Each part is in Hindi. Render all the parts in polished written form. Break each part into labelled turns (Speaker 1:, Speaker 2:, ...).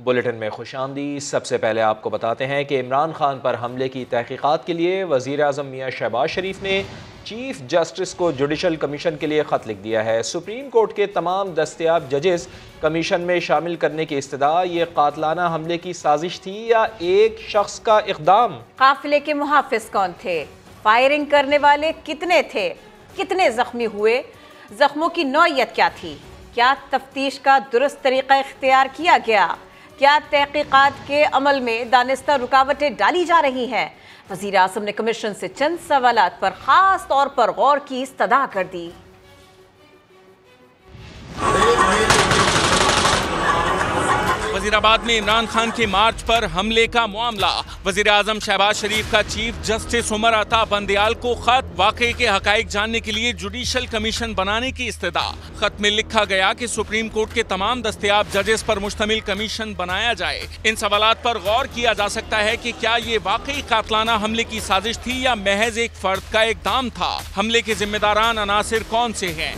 Speaker 1: बुलेटिन में खुशामदीद। सबसे पहले आपको बताते हैं कि इमरान खान पर हमले की तहकीकात के लिए वज़ीर आज़म मियाँ शहबाज शरीफ ने चीफ जस्टिस को जुडिशल कमीशन के लिए ख़त लिख दिया है। सुप्रीम कोर्ट के तमाम दस्तयाब जजेस कमीशन में शामिल करने की इस्तदा। ये कातलाना हमले की साजिश थी या एक शख्स का इक़दाम?
Speaker 2: काफिले के मुहाफिज कौन थे? फायरिंग करने वाले कितने थे? कितने जख्मी हुए? जख्मों की नौयत क्या थी? क्या तफ्तीश का दुरुस्त तरीका इख्तियार किया गया? क्या तहकीकात के अमल में दानिस्ता रुकावटें डाली जा रही हैं? वज़ीर आज़म ने कमीशन से चंद सवालात पर खास तौर पर गौर की इस्तदा कर दी।
Speaker 3: वज़ीराबाद में इमरान खान के मार्च पर हमले का मामला। वज़ीर आज़म शहबाज शरीफ का चीफ जस्टिस उमर अता बंदयाल को खत, वाक़े के हक़ाइक़ जानने के लिए जुडिशल कमीशन बनाने की इस्तदा। खत में लिखा गया कि सुप्रीम कोर्ट के तमाम दस्तयाब जजेस पर मुश्तमिल कमीशन बनाया जाए। इन सवालात पर गौर किया जा सकता है कि क्या ये वाकई कातलाना हमले की साजिश थी या महज एक फर्द का इक़दाम था। हमले के जिम्मेदारान अनासिर कौन से हैं?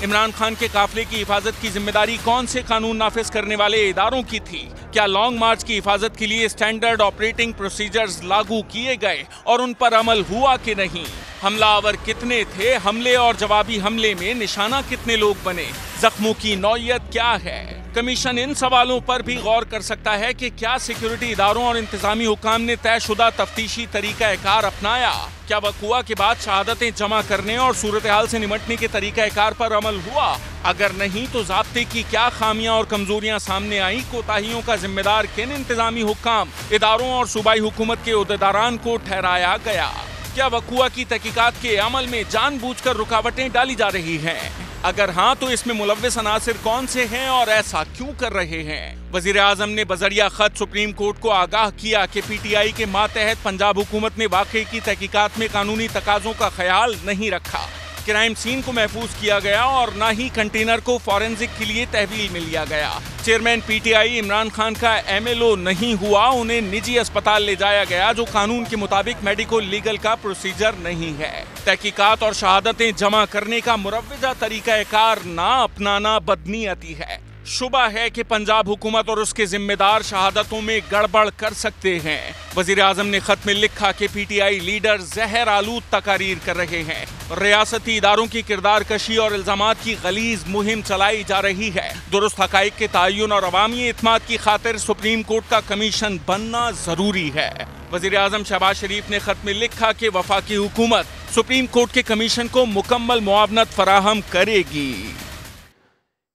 Speaker 3: इमरान खान के काफिले की हिफाजत की जिम्मेदारी कौन से कानून नाफिज करने वाले इदारों की थी? क्या लॉन्ग मार्च की हिफाजत के लिए स्टैंडर्ड ऑपरेटिंग प्रोसीजर्स लागू किए गए और उन पर अमल हुआ कि नहीं? हमलावर कितने थे? हमले और जवाबी हमले में निशाना कितने लोग बने? जख्मों की नौयत क्या है? कमीशन इन सवालों पर भी गौर कर सकता है कि क्या सिक्योरिटी इदारों और इंतजामी हुकाम ने तयशुदा तफ्तीशी तरीका-ए-कार अपनाया? क्या वक़ुआ के बाद शहादतें जमा करने और सूरत हाल से निमटने के तरीका-ए-कार पर अमल हुआ? अगर नहीं तो ज़ाब्ते की क्या खामियां और कमजोरियां सामने आई? कोताहियों का जिम्मेदार किन इंतजामी हुकाम, इदारों और सूबाई हुकूमत के ओहदेदारान को ठहराया गया? क्या वक़ुआ की तहकीकात के अमल में जानबूझकर रुकावटें डाली जा रही हैं? अगर हाँ तो इसमें मुलव्विस अनासिर कौन से हैं और ऐसा क्यों कर रहे हैं? वज़ीर आज़म ने बजरिया खत सुप्रीम कोर्ट को आगाह किया कि PTI के मातहत पंजाब हुकूमत ने वाक़े की तहकीकात में कानूनी तकाज़ों का ख्याल नहीं रखा। क्राइम सीन को महफूज किया गया और न ही कंटेनर को फॉरेंसिक के लिए तहवील में लिया गया। चेयरमैन PTI इमरान खान का MLO नहीं हुआ, उन्हें निजी अस्पताल ले जाया गया जो कानून के मुताबिक मेडिको लीगल का प्रोसीजर नहीं है। तहकीकात और शहादतें जमा करने का मुरव्वजा तरीका-ए-कार ना अपनाना बदनीयती है। शुबा है कि पंजाब हुकूमत और उसके जिम्मेदार शहादतों में गड़बड़ कर सकते हैं। वज़ीर आज़म ने खत में लिखा कि PTI लीडर जहर आलूद तकारीर कर रहे हैं। रियासती इदारों की किरदार कशी और इल्जामात की गलीज मुहिम चलाई जा रही है। दुरुस्त हक़ाइक़ के तय्युन और अवामी इत्माद की खातिर सुप्रीम कोर्ट का कमीशन बनना जरूरी है। वज़ीर आज़म शहबाज शरीफ ने खत में लिखा कि वफाकी हुकूमत सुप्रीम कोर्ट के कमीशन को मुकम्मल मुआवनत फराहम करेगी।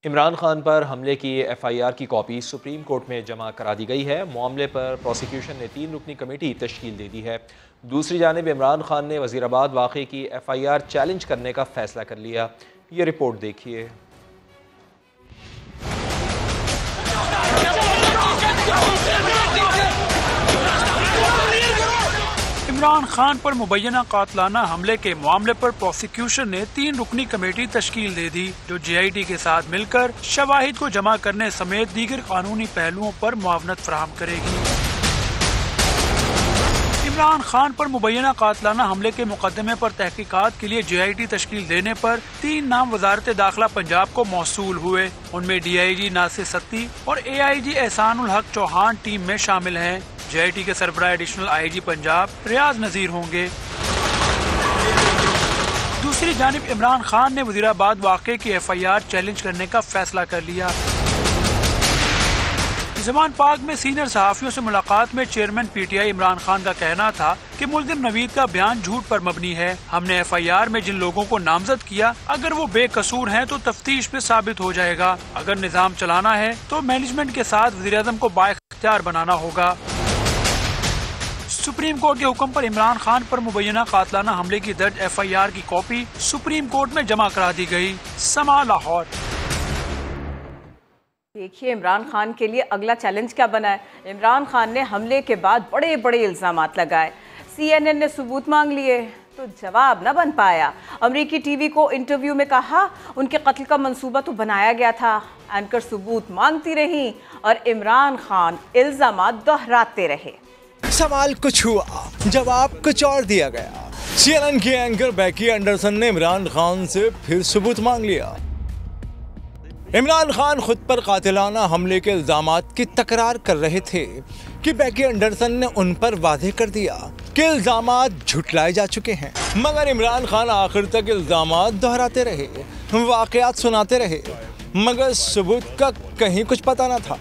Speaker 1: इमरान खान पर हमले की FIR की कॉपी सुप्रीम कोर्ट में जमा करा दी गई है। मामले पर प्रोसिक्यूशन ने 3 रुकनी कमेटी तश्कील दे दी है। दूसरी जानिब इमरान खान ने वज़ीराबाद वाक़े की FIR चैलेंज करने का फैसला कर लिया। ये रिपोर्ट देखिए।
Speaker 4: इमरान खान पर मुबैना कातलाना हमले के मामले पर प्रोसिक्यूशन ने 3 रुकनी कमेटी तश्कील दे दी जो JIT के साथ मिलकर शवाहिद को जमा करने समेत दीगर कानूनी पहलुओं पर मुआवनत फराहम करेगी। इमरान खान पर मुबैना कातलाना हमले के मुकदमे पर तहकीकात के लिए JIT तश्कील देने पर 3 नाम वजारत दाखिला पंजाब को मौसूल हुए। उनमें DIG नासिर सत्ती और AIG एहसानुल हक चौहान टीम में शामिल हैं। JIT के सरबराह एडिशनल IG पंजाब रियाज नजीर होंगे। दूसरी जानिब इमरान खान ने वज़ीराबाद वाक़े की FIR चैलेंज करने का फैसला कर लिया। ज़मान पाक में सीनियर सहाफ़ियों से मुलाकात में चेयरमैन PTI इमरान खान का कहना था कि मुल्ज़िम नवीद का बयान झूठ पर मबनी है। हमने FIR में जिन लोगों को नामजद किया अगर वो बेकसूर हैं तो तफ्तीश में साबित हो जाएगा। अगर निज़ाम चलाना है तो मैनेजमेंट के साथ वज़ीर-ए-आज़म को बाइख्तियार बनाना होगा। सुप्रीम कोर्ट के हुक्म पर इमरान खान पर मुबैना कातलाना हमले की दर्ज FIR की कॉपी सुप्रीम कोर्ट में जमा करा दी गई। समा लाहौर।
Speaker 2: देखिए इमरान खान के लिए अगला चैलेंज क्या बना है। इमरान खान ने हमले के बाद बड़े बड़े इल्जामात लगाए। CNN ने सबूत मांग लिए तो जवाब न बन पाया। अमरीकी TV को इंटरव्यू में कहा उनके कत्ल का मंसूबा तो बनाया गया था। एंकर सबूत मांगती रही और इमरान खान इल्जामात दोहराते रहे।
Speaker 5: सवाल कुछ हुआ, जवाब कुछ और दिया गया। CNN की एंकर बेकी एंडरसन ने इमरान खान से फिर सबूत मांग लिया। इमरान खान खुद पर कातिलाना हमले के इल्जामात की तकरार कर रहे थे कि बेकी एंडरसन ने उन पर वादे कर दिया कि इल्जामात झुटलाए जा चुके हैं, मगर इमरान खान आखिर तक इल्जामात दोहराते रहे, वाकयात सुनाते रहे, मगर सबूत का कहीं कुछ पता न था।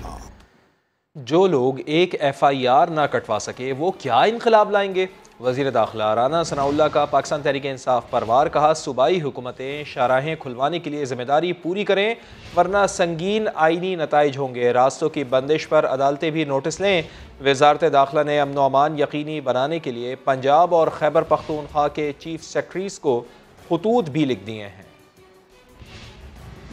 Speaker 1: जो लोग एक FIR ना कटवा सके वो क्या इनकलाब लाएंगे? वज़ीर दाखिला राना सनाउल्लाह का पाकिस्तान तहरीक इंसाफ पर वार, कहा सूबाई हुकूमतें शाहराहें खुलवाने के लिए ज़िम्मेदारी पूरी करें वरना संगीन आइनी नताइज होंगे। रास्तों की बंदिश पर अदालतें भी नोटिस लें। वज़ारत दाखिला ने अमन व अमान यकीनी बनाने के लिए पंजाब और खैबर पख्तूनख्वा के चीफ सेक्रेटरीज को खतूत भी लिख दिए हैं।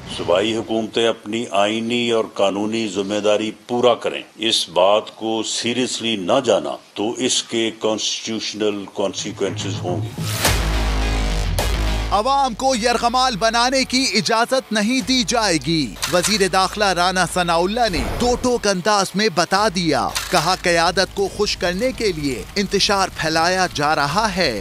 Speaker 6: सूबाई हुकूमतें अपनी आईनी और कानूनी जिम्मेदारी पूरा करें। इस बात को सीरियसली न जाना तो इसके कॉन्स्टिट्यूशनल कॉन्सिक्वेंसेस होंगे।
Speaker 7: अवाम को यरगमाल बनाने की इजाजत नहीं दी जाएगी। वजीर दाखिला राना सनाउल्लाह ने दो टोक अंदाज में बता दिया, कहा क़यादत को खुश करने के लिए इंतशार फैलाया जा रहा है।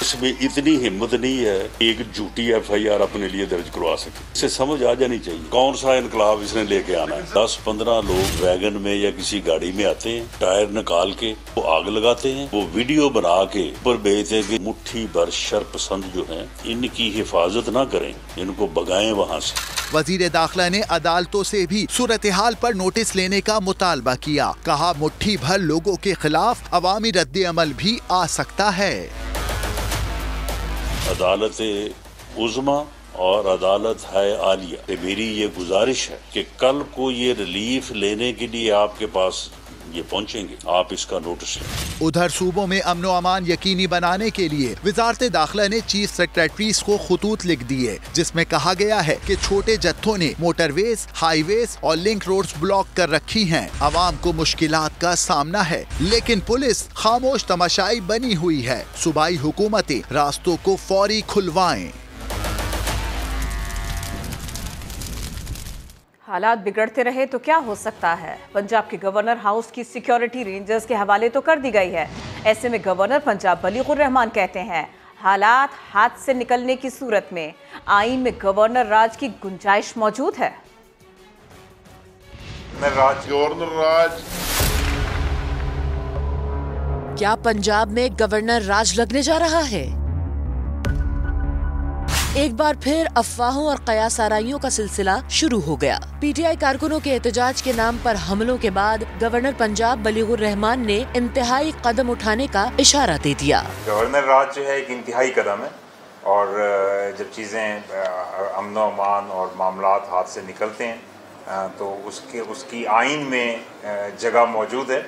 Speaker 6: इसमें इतनी हिम्मत नहीं है एक झूठी FIR अपने लिए दर्ज करवा सके। इसे समझ आ जानी चाहिए कौन सा इनकलाब इसने लेके आना है। 10-15 लोग वैगन में या किसी गाड़ी में आते हैं, टायर निकाल के वो आग लगाते हैं, वो वीडियो बना के ऊपर भेजते हैं कि मुट्ठी भर शरपसंद जो हैं इनकी हिफाजत ना करें, इनको भगाएं वहाँ से।
Speaker 7: वजीर दाखिला ने अदालतों से भी सूरत हाल पर नोटिस लेने का मुतालबा किया। कहा मुट्ठी भर लोगों के खिलाफ अवामी रद्द अमल भी आ सकता है।
Speaker 6: अदालत उज़्मा और अदालत है आलिया से मेरी ये गुजारिश है कि कल को ये रिलीफ लेने के लिए आपके पास ये पहुंचेंगे, आप इसका नोटिस लें।
Speaker 7: उधर सूबों में अमन व अमान यकीनी बनाने के लिए वजारत दाखिला ने चीफ सेक्रेटरीज को खतूत लिख दिए, जिसमें कहा गया है कि छोटे जत्थों ने मोटरवेज, हाईवेज और लिंक रोड्स ब्लॉक कर रखी हैं। अवाम को मुश्किलात का सामना है, लेकिन पुलिस खामोश तमाशाई बनी हुई है। सूबाई हुकूमतें रास्तों को फौरी खुलवाएं।
Speaker 2: हालात बिगड़ते रहे तो क्या हो सकता है? पंजाब के गवर्नर हाउस की सिक्योरिटी रेंजर्स के हवाले तो कर दी गई है। ऐसे में गवर्नर पंजाब बलीगुर रहमान कहते हैं हालात हाथ से निकलने की सूरत में आईन में गवर्नर राज की गुंजाइश मौजूद है।
Speaker 8: गवर्नर राज
Speaker 9: क्या पंजाब में गवर्नर राज लगने जा रहा है? एक बार फिर अफवाहों और कयासाराइयों का सिलसिला शुरू हो गया। PTI कारकुनों के एहतजाज के नाम पर हमलों के बाद गवर्नर पंजाब बलीगुर रहमान ने इंतहाई कदम उठाने का इशारा दे दिया।
Speaker 8: गवर्नर राज जो है एक इंतहाई कदम है और जब चीज़ें अमन व अमान और मामलात हाथ से निकलते हैं तो उसकी आइन में जगह मौजूद है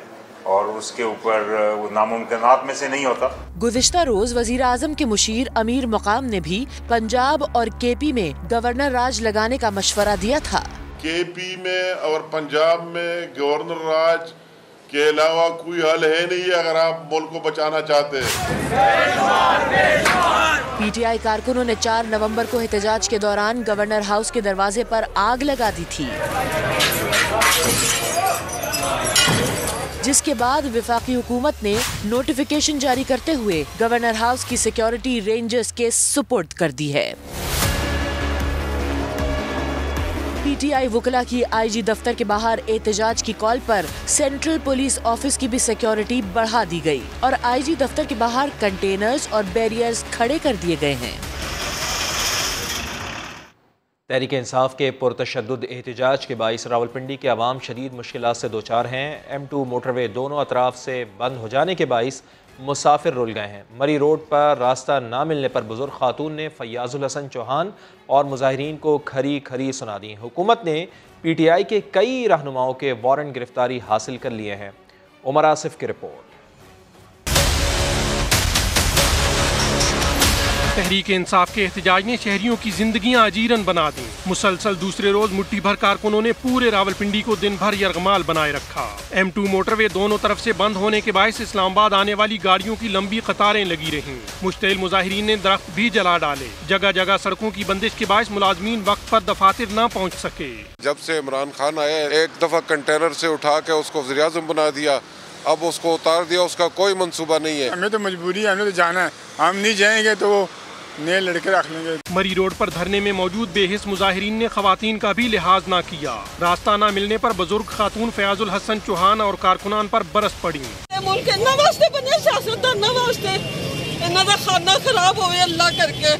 Speaker 8: और उसके ऊपर वो नामुमकिनात में से नहीं होता।
Speaker 9: गुज़िश्ता रोज वज़ीर आज़म के मुशीर अमीर मकाम ने भी पंजाब और KP में गवर्नर राज लगाने का मशवरा दिया था।
Speaker 8: KP में और पंजाब में गवर्नर राज के अलावा कोई हल है नहीं अगर आप मुल्क को बचाना चाहते हैं।
Speaker 9: PTI कारकुनों ने 4 नवंबर को एहतजाज के दौरान गवर्नर हाउस के दरवाजे पर आग लगा दी थी, जिसके बाद विफाकी हुकूमत ने नोटिफिकेशन जारी करते हुए गवर्नर हाउस की सिक्योरिटी रेंजर्स के सुपुर्द कर दी है। PTI वुकला की IG दफ्तर के बाहर एहतजाज की कॉल पर सेंट्रल पुलिस ऑफिस की भी सिक्योरिटी बढ़ा दी गई और IG दफ्तर के बाहर कंटेनर्स और बैरियर्स खड़े कर दिए गए हैं।
Speaker 1: तहरीक इंसाफ के पुरतशद्दुद एहतजाज के बाइस रावलपिंडी के अवाम शदीद मुश्किलात से दो चार हैं। M2 मोटरवे दोनों अतराफ से बंद हो जाने के बाइस मुसाफिर रुल गए हैं। मरी रोड पर रास्ता ना मिलने पर बुजुर्ग खातून ने फैयाजुल हसन चौहान और मुजाहिरीन को खरी खरी सुना दी। हुकूमत ने PTI के कई रहनुमाओं के वारंट गिरफ्तारी हासिल कर लिए हैं। उमर आसिफ की रिपोर्ट।
Speaker 10: तहरीक इंसाफ के एहतजाज ने शहरियों की जिंदगियां अजीरन बना दी। मुसलसल दूसरे रोज मुट्ठी भर कारकुनों ने पूरे रावलपिंडी को दिन भर यरगमाल बनाए रखा। M2 मोटरवे दोनों तरफ से बंद होने के बायस इस्लामाबाद आने वाली गाड़ियों की लंबी कतारें लगी रहीं। मुश्तइल मुजाहिरीन ने दरख्त भी जला डाले। जगह जगह सड़कों की बंदिश के बायस मुलाजमीन वक्त पर दफातर न पहुँच सके।
Speaker 8: जब से इमरान खान आया एक दफा कंटेनर से उठा के उसको वज़ीर आज़म बना दिया, अब उसको उतार दिया, उसका कोई मंसूबा नहीं है।
Speaker 11: हमें तो मजबूरी है, हमें तो जाना है। हम नहीं जाएंगे तो नए लड़के रख लेंगे।
Speaker 10: मरी रोड पर धरने में मौजूद बेहिस मुजाहिरीन ने खवातीन का भी लिहाज न किया। रास्ता न मिलने पर बुजुर्ग खातून फयाजुल हसन चौहान और कारकुनान पर बरस पड़ी।
Speaker 12: मुल्क इन्ना वास्ते बने सियासतदाना वास्ते इन्ना दा खाना खराब होवे अल्लाह करके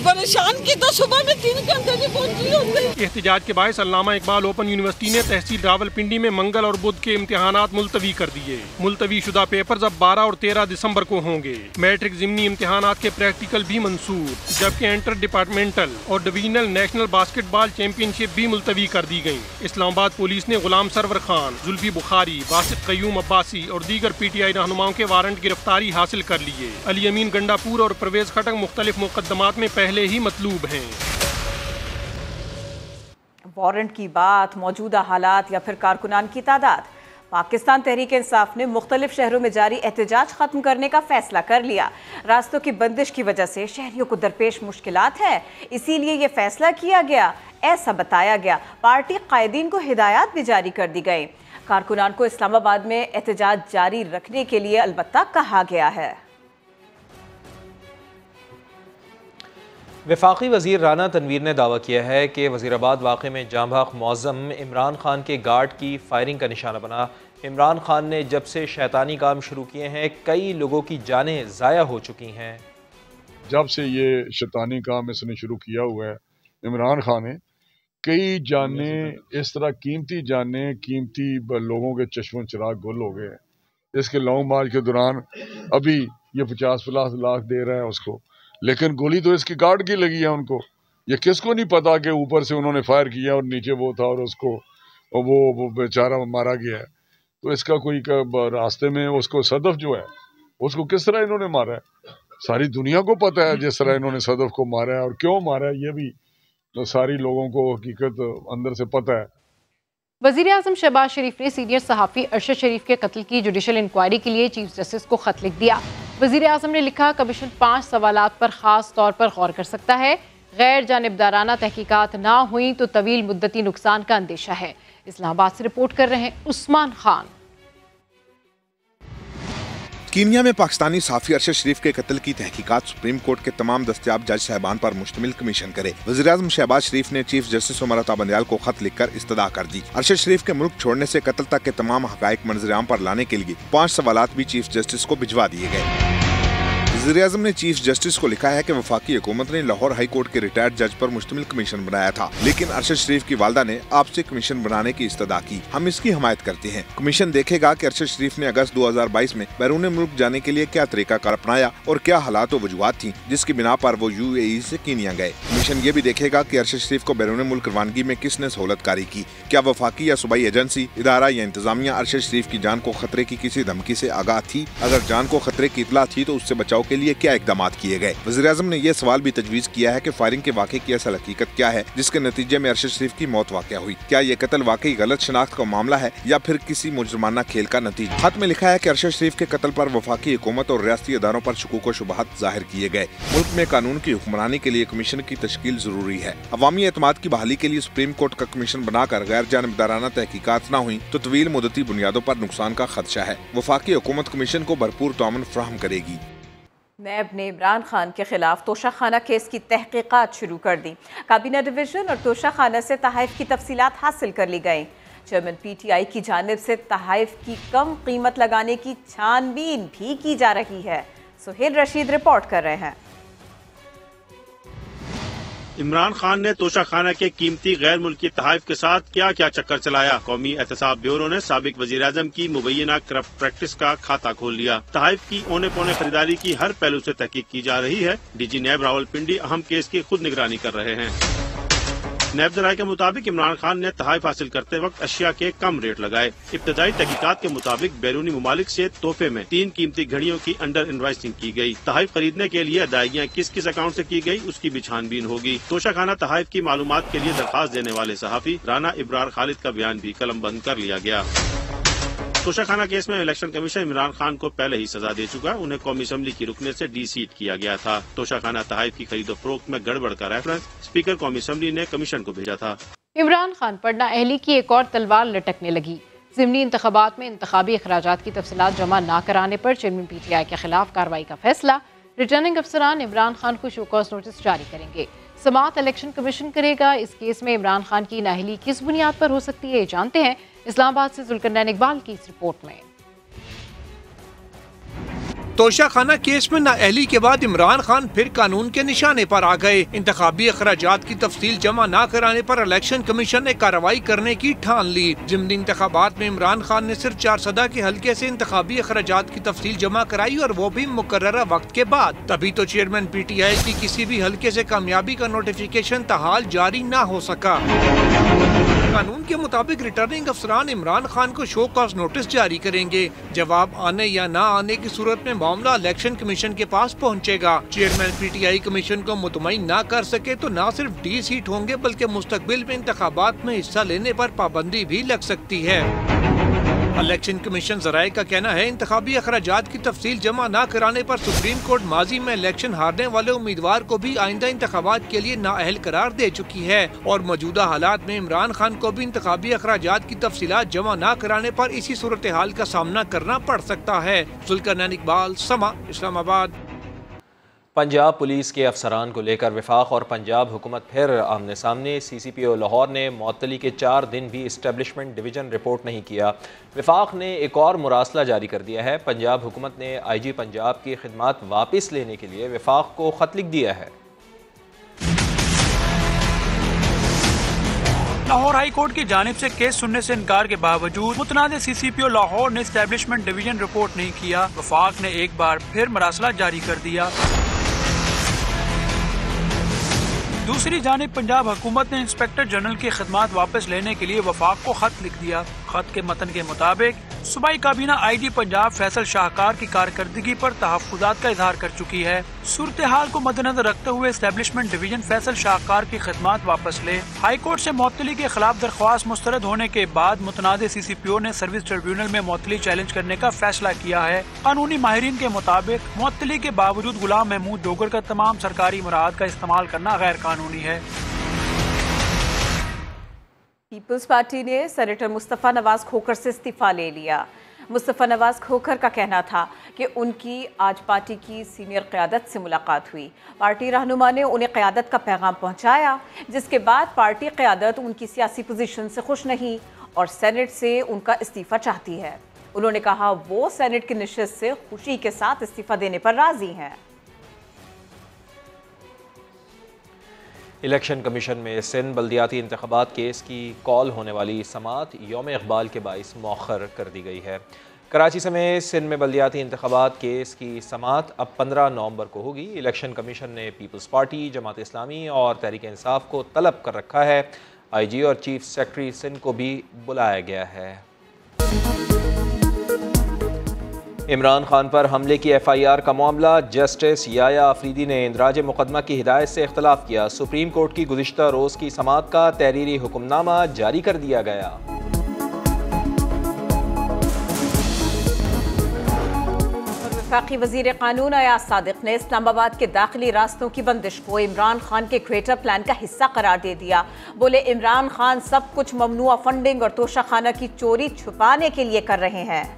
Speaker 12: परेशान की तो सुबह में 3 घंटे की पहुंची होंगे।
Speaker 10: एहतजाज के बायस अल्लामा इकबाल ओपन यूनिवर्सिटी ने तहसील रावलपिंडी में मंगल और बुध के इम्तिहानात मुलतवी कर दिए। मुलतवी शुदा पेपर्स अब 12 और 13 दिसंबर को होंगे। मैट्रिक ज़िमनी इम्तिहानात के प्रैक्टिकल भी मंसूर, जबकि इंटर डिपार्टमेंटल और डिवीजनल नेशनल बास्केटबॉल चैंपियनशिप भी मुलतवी कर दी गयी। इस्लामाबाद पुलिस ने गुलाम सरवर खान, जुल्फी बुखारी, वासिफ कयूम अब्बासी और दीगर PTI रहनुमाओं के वारंट गिरफ्तारी हासिल कर लिए। अली अमीन गंडापुर और परवेज खटक मुख्तलिफ मुकदमात में पहले ही मतलूब हैं।
Speaker 2: वारंट की बात, मौजूदा हालात या फिर कारकुनान की तादाद। पाकिस्तान तहरीक इंसाफ ने मुख्तलिफ शहरों में जारी एहतजाज खत्म करने का फैसला कर लिया। रास्तों की बंदिश की वजह से शहरियों को दरपेश मुश्किलात है, इसीलिए ये फैसला किया गया, ऐसा बताया गया। पार्टी कायदीन को हिदायत भी जारी कर दी गई। कारकुनान को इस्लामाबाद में एहतजाज जारी रखने के लिए अलबत्ता कहा गया है।
Speaker 1: वफाकी वज़ीर राना तनवीर ने दावा किया है कि वज़ीराबाद वाक़े में जांबाग मौज़म इमरान खान के गार्ड की फायरिंग का निशाना बना। इमरान खान ने जब से शैतानी काम शुरू किए हैं कई लोगों की जानें ज़ाया हो चुकी हैं।
Speaker 13: जब से ये शैतानी काम इसने शुरू किया हुआ है इमरान खान ने, कई जानें इस तरह कीमती लोगों के चश्मों चिराग गुल हो गए। इसके लॉन्ग मार्च के दौरान अभी ये 50-50 लाख दे रहा है उसको, लेकिन गोली तो इसकी गार्ड की लगी है उनको। ये किसको नहीं पता कि ऊपर से उन्होंने फायर किया और नीचे वो था और उसको वो बेचारा मारा गया है। तो इसका कोई रास्ते में उसको सदफ जो है उसको किस तरह इन्होंने मारा है, सारी दुनिया को पता है जिस तरह इन्होंने सदफ को मारा है और क्यों मारा है, ये भी तो सारी लोगों को हकीकत अंदर से पता है।
Speaker 14: वज़ीर आज़म शहबाज शरीफ ने सीनियर सहाफ़ी अरशद शरीफ के कत्ल की जुडिशल इंक्वायरी के लिए चीफ जस्टिस को खत लिख दिया। वज़ीर आज़म ने लिखा, कमीशन 5 सवालात पर ख़ास तौर पर गौर कर सकता है। गैर जानिबदाराना तहकीकात ना हुई तो तवील मुद्दती नुकसान का अंदेशा है। इस्लामाबाद से रिपोर्ट कर रहे हैं उस्मान खान।
Speaker 15: कीनिया में पाकिस्तानी सहाफ़ी अरशद शरीफ के कत्ल की तहकीकात सुप्रीम कोर्ट के तमाम दस्तयाब जज साहबान पर मुश्तमिल कमीशन करे। वज़ीर आज़म शहबाज शरीफ ने चीफ जस्टिस उमर अता बंदयाल को खत लिखकर इस्तदा कर दी। अरशद शरीफ के मुल्क छोड़ने से कत्ल तक के तमाम हक़ाइक़ मंज़र-ए-आम पर लाने के लिए 5 सवालात भी चीफ जस्टिस को भिजवा दिए गए। वज़ीर आज़म ने चीफ जस्टिस को लिखा है कि वफाकी हुकूमत ने लाहौर हाई कोर्ट के रिटायर्ड जज पर मुश्तमिल कमीशन बनाया था, लेकिन अरशद शरीफ की वालदा ने आपसे कमीशन बनाने की इस्तदा की। हम इसकी हमायत करते हैं। कमीशन देखेगा कि अरशद शरीफ ने अगस्त 2022 में बैरून मुल्क जाने के लिए क्या तरीकाकार अपनाया और क्या हालात और वजूहात थी जिसकी बिना पर वो UAE से कीनिया गए। कमीशन ये भी देखेगा कि अरशद शरीफ को बैरून मुल्क रवानगी में किसने सहूलतकारी की। क्या वफाकी या सूबाई एजेंसी, इदारा या इंतजामिया अरशद शरीफ की जान को खतरे की किसी धमकी से आगाह थी? अगर जान को खतरे की इतला थी तो उससे बचाव के लिए क्या इकदाम किए गए? वज़ीर आज़म ने यह सवाल भी तजवीज़ किया है कि फायरिंग के वाक़े की असल हकीकत क्या है जिसके नतीजे में अरशद शरीफ की मौत वाक़या हुई। क्या ये कत्ल वाकई गलत शनाख्त का मामला है या फिर किसी मुजरमाना खेल का नतीजा? खत में लिखा है कि अरशद शरीफ के कत्ल पर वफाकी हुकूमत और रियासती इदारों पर शुकूक व शुबहात जाहिर किए गए। मुल्क में कानून की हुक्मरानी के लिए कमीशन की तश्कील जरूरी है। अवामी एतमाद की बहाली के लिए सुप्रीम कोर्ट का कमीशन बनाकर गैर जानिबदाराना तहकीकात न हुई तो तवील मुद्दती बुनियादों पर नुकसान का खदशा है। वफाकी हुकूमत कमीशन को भरपूर ताउन फराहम करेगी।
Speaker 2: नैब ने इमरान खान के खिलाफ तोशाखाना केस की तहकीकात शुरू कर दी। काबीना डिवीजन और तोशाखाना से तहाइफ की तफसीलात हासिल कर ली गई। चेयरमैन PTI की जानिब से तहाइफ की कम कीमत लगाने की छानबीन भी की जा रही है। सुहेल रशीद रिपोर्ट कर रहे हैं।
Speaker 16: इमरान खान ने तोशाखाना के कीमती गैर मुल्की तहाइफ के साथ क्या क्या चक्कर चलाया। कौमी एहतसाब ब्यूरो ने साबिक वजीर आजम की मुबैना करप्ट प्रैक्टिस का खाता खोल लिया। तहाइफ की औने पौने खरीदारी की हर पहलू से तहकीक की जा रही है। DG नैब रावलपिंडी अहम केस की खुद निगरानी कर रहे हैं। नैब जराये के मुताबिक इमरान खान ने तहाइफ हासिल करते वक्त अशिया के कम रेट लगाए। इब्तदाई तहकीकात के मुताबिक बैरूनी ममालिक से तोहफे में 3 कीमती घड़ियों की अंडर इनवाइसिंग की गई। तहाइफ खरीदने के लिए अदायगियाँ किस किस अकाउंट से की गई उसकी भी छानबीन होगी। तोशाखाना तहाइफ की मालूमात के लिए दरखास्त देने वाले सहाफी राना इब्रार खालिद का बयान भी कलम बंद कर लिया गया। तोशाखाना केस में इलेक्शन कमीशन इमरान खान को पहले ही सजा दे चुका। उन्हें कौमी असम्बली की रुकने से डीसीट किया गया था। तोशाखाना तहाइफ की खरीदो फरोख्त में गड़बड़ का रेफरेंस स्पीकर कौमी असम्बली ने कमीशन को भेजा था।
Speaker 14: इमरान खान पर नाअहली की एक और तलवार लटकने लगी। ज़िमनी इंतखाबात में इंतखाबी अखराजात की तफसीलात जमा न कराने पर चेयरमैन PTI के खिलाफ कार्रवाई का फैसला। रिटर्निंग अफसरान इमरान खान को शोकॉज नोटिस जारी करेंगे। समाअत इलेक्शन कमीशन करेगा। इस केस में इमरान खान की नाअहली किस बुनियाद पर हो सकती है, जानते हैं इस्लामाबाद से जुल्करनैन इकबाल की इस रिपोर्ट में।
Speaker 11: तोशा खाना केस में नाअहली के बाद इमरान खान फिर कानून के निशाने पर आ गए। इंतखाबी अखराजात की तफसील जमा न कराने पर इलेक्शन कमीशन ने कार्रवाई करने की ठान ली। ज़िमनी इंतखाबात में इमरान खान ने सिर्फ 4 सदा के हल्के से इंतखाबी अखराजात की तफसील जमा कराई और वो भी मुकर्ररा वक्त के बाद। तभी तो चेयरमैन PTI की किसी भी हल्के से कामयाबी का नोटिफिकेशन ताहाल जारी न हो सका। कानून के मुताबिक रिटर्निंग अफसरान इमरान खान को शो कॉज नोटिस जारी करेंगे। जवाब आने या न आने की सूरत में मामला इलेक्शन कमीशन के पास पहुंचेगा। चेयरमैन PTI कमीशन को मुतमईन न कर सके तो न सिर्फ D सीट होंगे बल्कि मुस्तकबिल में इंतखाबात में हिस्सा लेने पर पाबंदी भी लग सकती है। इलेक्शन कमीशन ज़राए का कहना है इंतखाबी अखराजात की तफसील जमा न कराने पर सुप्रीम कोर्ट माजी में इलेक्शन हारने वाले उम्मीदवार को भी आइंदा इंतखाबात के लिए नाअहल करार दे चुकी है और मौजूदा हालात में इमरान खान को भी इंतखाबी अखराजात की तफसीलात जमा न कराने पर इसी सूरत हाल का सामना करना पड़ सकता है। जुल्करनैन इकबाल, समा, इस्लामाबाद।
Speaker 1: पंजाब पुलिस के अफसरान को लेकर वफाक और पंजाब हुकूमत फिर आमने सामने। CCPO लाहौर ने मुअत्तली के 4 दिन भी इस्टेब्लिशमेंट डिवीज़न रिपोर्ट नहीं किया। वफाक ने एक और मुरासला जारी कर दिया है। पंजाब हुकूमत ने IG पंजाब की खिदमात वापस लेने के लिए वफाक को ख़त लिख दिया है।
Speaker 4: लाहौर हाई कोर्ट की जानिब से केस सुनने से इनकार के बावजूद मुतनाज़ CCPO लाहौर ने इस्टेब्लिशमेंट डिवीजन रिपोर्ट नहीं किया। वफाक ने एक बार फिर मरासला जारी कर दिया। दूसरी जानिब पंजाब हुकूमत ने इंस्पेक्टर जनरल की खिदमात वापस लेने के लिए वफाक को खत लिख दिया। खत के मतन के मुताबिक सूबाई काबीना IG पंजाब फैसल शाहकार की कारकर्दगी पर तहफ़्फ़ुज़ात का इजहार कर चुकी है। सूरत हाल को मद्देनजर रखते हुए इस्टेब्लिशमेंट डिवीजन फैसल शाहकार की खिदमात वापस ले। हाई कोर्ट से मुअत्तली के खिलाफ दरख्वास्त मुस्तरद होने के बाद मुतनाज़ CCPO ने सर्विस ट्रिब्यूनल में मुअत्तली चैलेंज करने का फैसला किया है। कानूनी माहिरीन के मुताबिक मुअत्तली के बावजूद गुलाम महमूद डोगर का तमाम सरकारी मुराद का इस्तेमाल करना गैर कानूनी है।
Speaker 2: पीपल्स पार्टी ने सेनेटर मुस्तफ़ा नवाज खोखर से इस्तीफा ले लिया। मुस्तफ़ा नवाज खोखर का कहना था कि उनकी आज पार्टी की सीनियर क़यादत से मुलाकात हुई। पार्टी रहनुमा ने उन्हें क़यादत का पैगाम पहुंचाया, जिसके बाद पार्टी क़यादत उनकी सियासी पोजीशन से खुश नहीं और सेनेट से उनका इस्तीफ़ा चाहती है। उन्होंने कहा वो सेनेट की नशिस्त से खुशी के साथ इस्तीफ़ा देने पर राज़ी हैं।
Speaker 1: इलेक्शन कमीशन में सिंध बल्दियाती इंतखाबात केस की कॉल होने वाली समाअत यौम इक़बाल के बाइस मौखर कर दी गई है। कराची समेत सिंध में बल्दियाती इंतखाबात केस की समाअत अब 15 नवंबर को होगी। इलेक्शन कमीशन ने पीपल्स पार्टी, जमात इस्लामी और तहरीक इंसाफ को तलब कर रखा है। IG और चीफ सेक्रेटरी सिंध को भी बुलाया गया है। इमरान खान पर हमले की FIR का मामला, जस्टिस याया अफरीदी ने इंदराज मुकदमा की हिदायत से इख्तलाफ किया। सुप्रीम कोर्ट की गुज़िश्ता रोज़ की समाअत का तहरीरी हुक्मनामा जारी कर दिया गया।
Speaker 2: वफाकी वज़ीर क़ानून अयाज सादिक ने इस्लामाबाद के दाखिली रास्तों की बंदिश को इमरान खान के क्वेटर प्लान का हिस्सा करार दे दिया। बोले इमरान खान सब कुछ ममनुआ फंडिंग और तोशाखाना की चोरी छुपाने के लिए कर रहे हैं।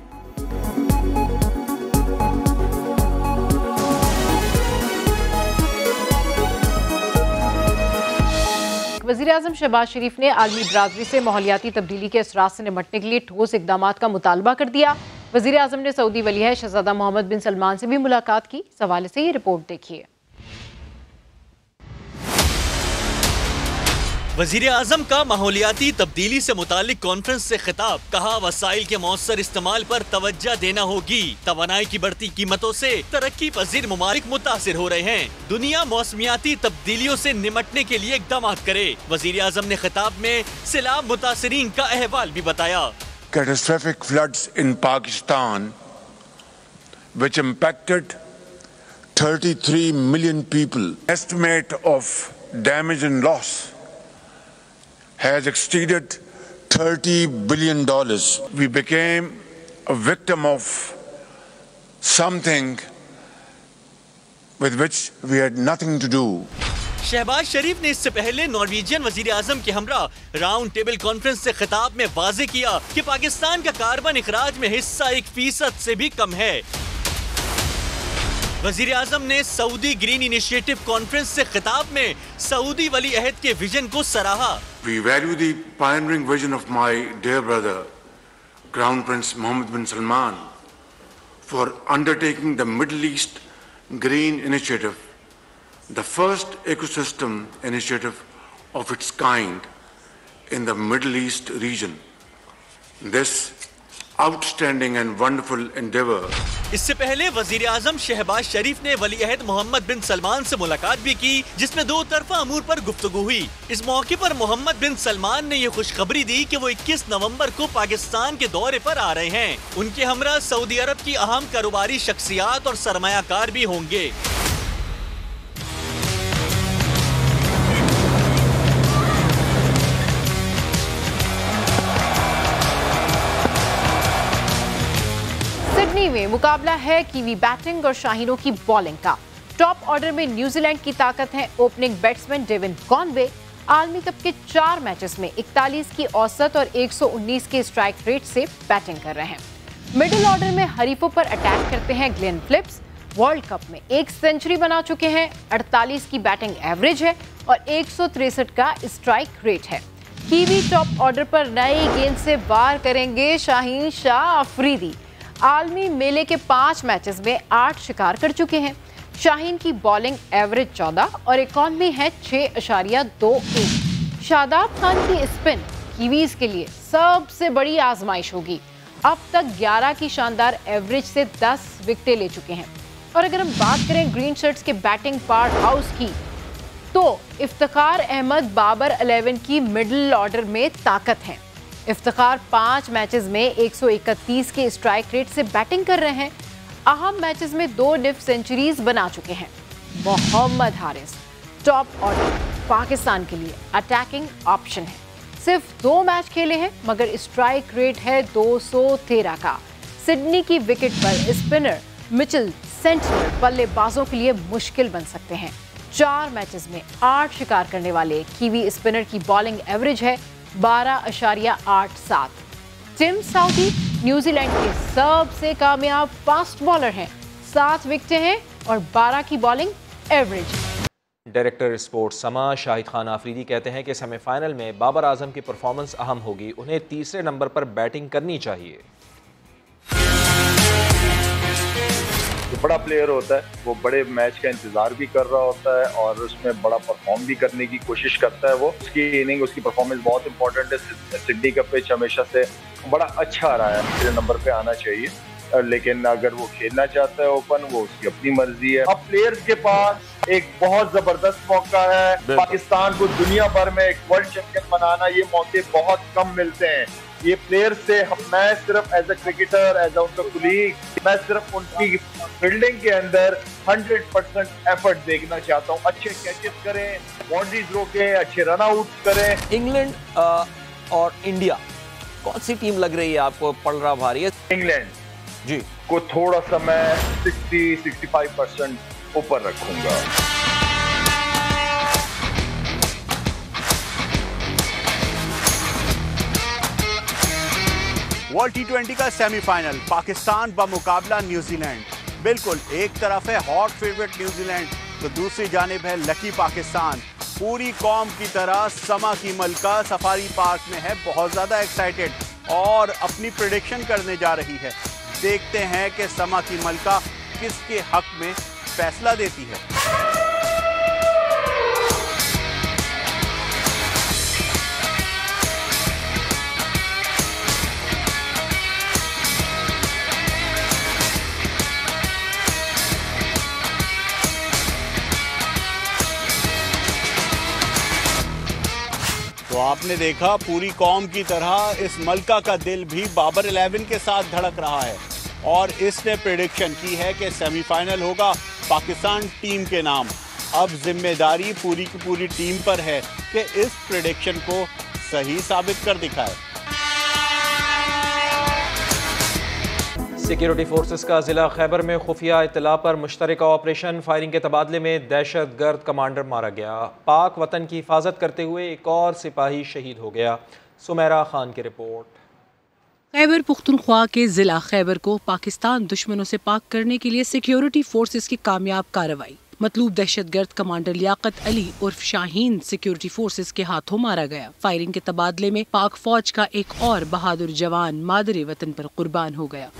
Speaker 14: वज़ीर-ए-आज़म शहबाज शरीफ ने आलमी बरादरी से माहौलियाती तब्दीली के असरात से निपटने के लिए ठोस इक़दामात का मुतालबा कर दिया। वज़ीर-ए-आज़म ने सऊदी वलीअहद शहज़ादा मोहम्मद बिन सलमान से भी मुलाकात की। इस हवाले से ये रिपोर्ट देखिए।
Speaker 17: वज़ीर आज़म का माहौलियाती तब्दीली से मुतालिक कॉन्फ्रेंस से खिताब, कहा वसाइल के मौसर इस्तेमाल पर तवज्जो देना होगी। तवानाई की बढ़ती कीमतों से तरक्की पजीर ममालिक मुतासिर हो रहे हैं। दुनिया मौसमियाती तब्दीलियों से निमटने के लिए इक़दाम करे। वज़ीर आज़म ने खिताब में सैलाब मुतासिरीन का अहवाल भी बताया।
Speaker 18: Catastrophic floods in Pakistan which impacted 33 million people. Estimate of damage and loss has exceeded $30 billion. We became a victim of something with which we had nothing to do.
Speaker 17: Shahbaz शरीफ ने इससे पहले नॉर्वेजियन वजीर आजम के हमरा राउंड टेबल कॉन्फ्रेंस से खिताब में वाजे किया कि पाकिस्तान का कार्बन इखराज में हिस्सा 1% से भी कम है। वजीर आजम ने सऊदी ग्रीन इनिशिएटिव कॉन्फ्रेंस से खिताब में सऊदी वली अहद के विजन को सराहा।
Speaker 18: We value the pioneering vision of my dear brother, Crown Prince Mohammed bin Salman, for undertaking the Middle East Green Initiative, the first ecosystem initiative of its kind in the Middle East region. This outstanding and wonderful endeavor.
Speaker 17: इससे पहले वजीर आजम शहबाज शरीफ ने वली अहद मोहम्मद बिन सलमान से मुलाकात भी की, जिसमें दो तरफा अमूर पर गुफ्तगू हुई। इस मौके पर मोहम्मद बिन सलमान ने ये खुशखबरी दी कि वो 21 नवंबर को पाकिस्तान के दौरे पर आ रहे हैं। उनके हमरा सऊदी अरब की अहम कारोबारी शख्सियात और सरमायाकार भी होंगे।
Speaker 14: सिडनी में मुकाबला है कीवी बैटिंग और शाहीनों की बॉलिंग का। टॉप ऑर्डर में न्यूजीलैंड की ताकत है ओपनिंग बैट्समैन डेविन कॉनवे। आलमी कप के 4 मैचेस में 41 की औसत और 119 के स्ट्राइक रेट से बैटिंग कर रहे हैं। मिडिल ऑर्डर में हरीफों पर अटैक करते हैं ग्लेन फिलिप्स। वर्ल्ड कप में 1 सेंचुरी बना चुके हैं, 48 की बैटिंग एवरेज है और 163 का स्ट्राइक रेट है। कीवी टॉप ऑर्डर पर नई गेंद से वार करेंगे शाहीन शाह अफरीदी। आलमी मेले के 5 मैचेस में 8 शिकार कर चुके हैं। शाहीन की बॉलिंग एवरेज 14 और इकॉनमी है 6.21। शादाब खान की स्पिन कीवीज के लिए सबसे बड़ी आजमाइश होगी। अब तक 11 की शानदार एवरेज से 10 विकेटें ले चुके हैं। और अगर हम बात करें ग्रीन शर्ट्स के बैटिंग पावर हाउस की, तो इफ्तिखार अहमद बाबर 11 की मिडिल ऑर्डर में ताकत है। इफ्तिखार 5 मैचेस में 131 के स्ट्राइक रेट से बैटिंग कर रहे हैं। अहम मैचेस में 2 डिफ सेंचुरीज बना चुके हैं। मोहम्मद हारिस टॉप ऑर्डर पाकिस्तान के लिए अटैकिंग ऑप्शन है। सिर्फ 2 मैच खेले हैं मगर स्ट्राइक रेट है 213 का। सिडनी की विकेट पर स्पिनर मिचेल सेंटनर बल्लेबाजों के लिए मुश्किल बन सकते हैं। 4 मैचेस में 8 शिकार करने वाले कीवी स्पिनर की बॉलिंग एवरेज है 12.87। टिम साउदी न्यूजीलैंड के सबसे कामयाब फास्ट बॉलर हैं। 7 विकेटें हैं और 12 की बॉलिंग एवरेज।
Speaker 1: डायरेक्टर स्पोर्ट्स समा शाहिद खान आफरीदी कहते हैं कि सेमीफाइनल में बाबर आजम की परफॉर्मेंस अहम होगी। उन्हें तीसरे नंबर पर बैटिंग करनी चाहिए।
Speaker 19: जो बड़ा प्लेयर होता है वो बड़े मैच का इंतजार भी कर रहा होता है और उसमें बड़ा परफॉर्म भी करने की कोशिश करता है। वो उसकी इनिंग, उसकी परफॉर्मेंस बहुत इंपॉर्टेंट है। सिडनी का पिच हमेशा से बड़ा अच्छा रहा है, तीसरे नंबर पे आना चाहिए। लेकिन अगर वो खेलना चाहता है ओपन, वो उसकी अपनी मर्जी है। अब प्लेयर्स के पास एक बहुत जबरदस्त मौका है। पाकिस्तान को दुनिया भर में एक वर्ल्ड चैंपियन बनाना, ये मौके बहुत कम मिलते हैं। ये प्लेयर से मैं सिर्फ as a cricketer, as a उनका कुलीग, मैं सिर्फ उनकी फील्डिंग के अंदर 100% एफर्ट देखना चाहता हूँ। अच्छे कैचेस करें, बाउंड्रीज रोकें, अच्छे रन आउट करें।
Speaker 20: इंग्लैंड और इंडिया, कौन सी टीम लग रही है आपको पड़ रहा भारी है?
Speaker 19: इंग्लैंड
Speaker 20: जी
Speaker 19: को थोड़ा सा मैं 60-65% ऊपर रखूंगा।
Speaker 16: वर्ल्ड T20 का सेमीफाइनल पाकिस्तान बमुकाबला न्यूजीलैंड। बिल्कुल एक तरफ है हॉट फेवरेट न्यूजीलैंड तो दूसरी जानिब है लकी पाकिस्तान। पूरी कौम की तरह समा की मलका सफारी पार्क में है बहुत ज़्यादा एक्साइटेड और अपनी प्रेडिक्शन करने जा रही है। देखते हैं कि समा की मलका किसके हक में फैसला देती है। तो आपने देखा पूरी कौम की तरह इस मलका का दिल भी बाबर 11 के साथ धड़क रहा है और इसने प्रेडिक्शन की है कि सेमीफाइनल होगा पाकिस्तान टीम के नाम। अब जिम्मेदारी पूरी की पूरी टीम पर है कि इस प्रेडिक्शन को सही साबित कर दिखाए।
Speaker 1: सिक्योरिटी फोर्सेस का जिला खैबर में खुफिया इत्तला पर मुश्तरका ऑपरेशन। फायरिंग के तबादले में दहशत गर्द कमांडर मारा गया। पाक वतन की हिफाजत करते हुए एक और सिपाही शहीद हो गया। सुमेरा खान की रिपोर्ट।
Speaker 9: खैबर पुख्तनख्वा के जिला खैबर को पाकिस्तान दुश्मनों से पाक करने के लिए सिक्योरिटी फोर्सेस की कामयाब कार्रवाई। मतलूब दहशतगर्द कमांडर लियाकत अली उर्फ शाहीन सिक्योरिटी फोर्सेस के हाथों मारा गया। फायरिंग के तबादले में पाक फौज का एक और बहादुर जवान मादरे वतन पर कुर्बान हो गया।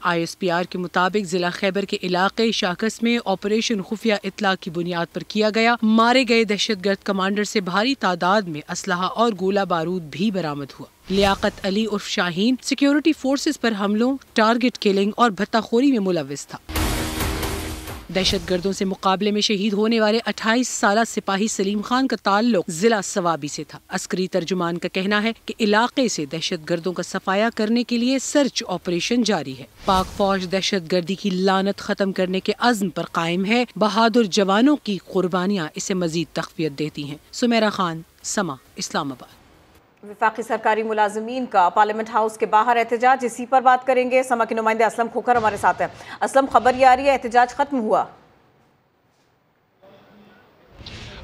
Speaker 9: ISPR के मुताबिक जिला खैबर के इलाके शाकस में ऑपरेशन खुफिया इतला की बुनियाद पर किया गया। मारे गए दहशतगर्द कमांडर से भारी तादाद में असलहा और गोला बारूद भी बरामद हुआ। लियाकत अली उर्फ शाहीन सिक्योरिटी फोर्सेस पर हमलों, टारगेट किलिंग और भत्ताखोरी में मुलविस था। दहशतगर्दों से मुकाबले में शहीद होने वाले 28 साला सिपाही सलीम खान का ताल्लुक जिला सवाबी से था। अस्करी तर्जुमान का कहना है कि इलाके से दहशतगर्दों का सफाया करने के लिए सर्च ऑपरेशन जारी है। पाक फौज दहशतगर्दी की लानत खत्म करने के अज़्म पर कायम है। बहादुर जवानों की कुर्बानियाँ इसे मजीद तक़वियत देती हैं। सुमेरा खान, समा, इस्लामाबाद।
Speaker 2: वफाकी सरकारी मुलाजमीन का पार्लियामेंट हाउस के बाहर एहतजाज, इसी पर बात करेंगे। समा के नुमाइंदे असलम खोखर हमारे साथ हैं। असलम, खबर ये आ रही है एहतजाज खत्म हुआ?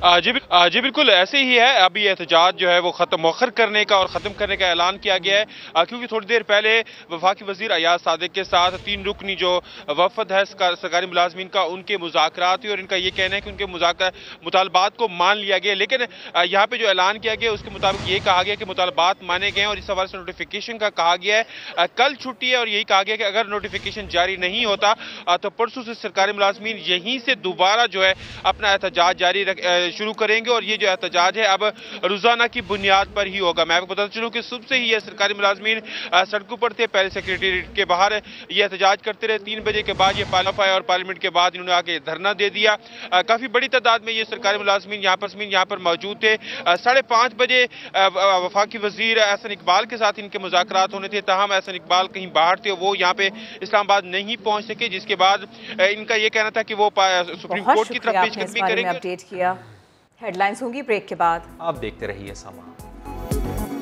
Speaker 21: जी बिल्कुल ऐसे ही है। अभी एहतजाज जो है वो मौखर करने का और ख़त्म करने का ऐलान किया गया है, क्योंकि थोड़ी देर पहले वफाकी वज़ीर अयाज सादिक के साथ 3 रुकनी जो वफद है सरकारी मुलाजमीन का, उनके मुज़ाकरात हुए और इनका ये कहना है कि उनके मुतालबात को मान लिया गया। लेकिन यहाँ पे जो ऐलान किया गया उसके मुताबिक ये कहा गया कि मुतालबात माने गए और इस हवाले से नोटिफिकेशन का कहा गया है। कल छुट्टी है और यही कहा गया कि अगर नोटिफिकेशन जारी नहीं होता तो परसों से सरकारी मुलाजमीन यहीं से दोबारा जो है अपना एहतजाज जारी शुरू करेंगे और ये जो एहतजाज है अब रोजाना की बुनियाद पर ही होगा। मैं आपको बताता चलूं कि सुबह से ही ये सरकारी मुलाजमीन सड़कों पर थे। पहले सेक्रेटेरिएट के बाहर ये एहतजाज करते रहे। 3 बजे के बाद ये पार्लियामेंट और पार्लियामेंट के बाद इन्होंने आके धरना दे दिया। काफी बड़ी तादाद में ये सरकारी मुलाजमीन यहाँ पर मौजूद थे। 5:30 बजे वफाकी वजीर एहसन इकबाल के साथ इनके मुज़ाकरात होने थे, ताहम एहसन इकबाल कहीं बाहर थे, वो यहाँ पे इस्लामाबाद नहीं पहुंच सके, जिसके बाद इनका ये कहना था कि वो सुप्रीम कोर्ट की तरफ पेशकदमी करेंगे।
Speaker 2: हेडलाइंस होंगी ब्रेक के बाद।
Speaker 1: आप देखते रहिए समा।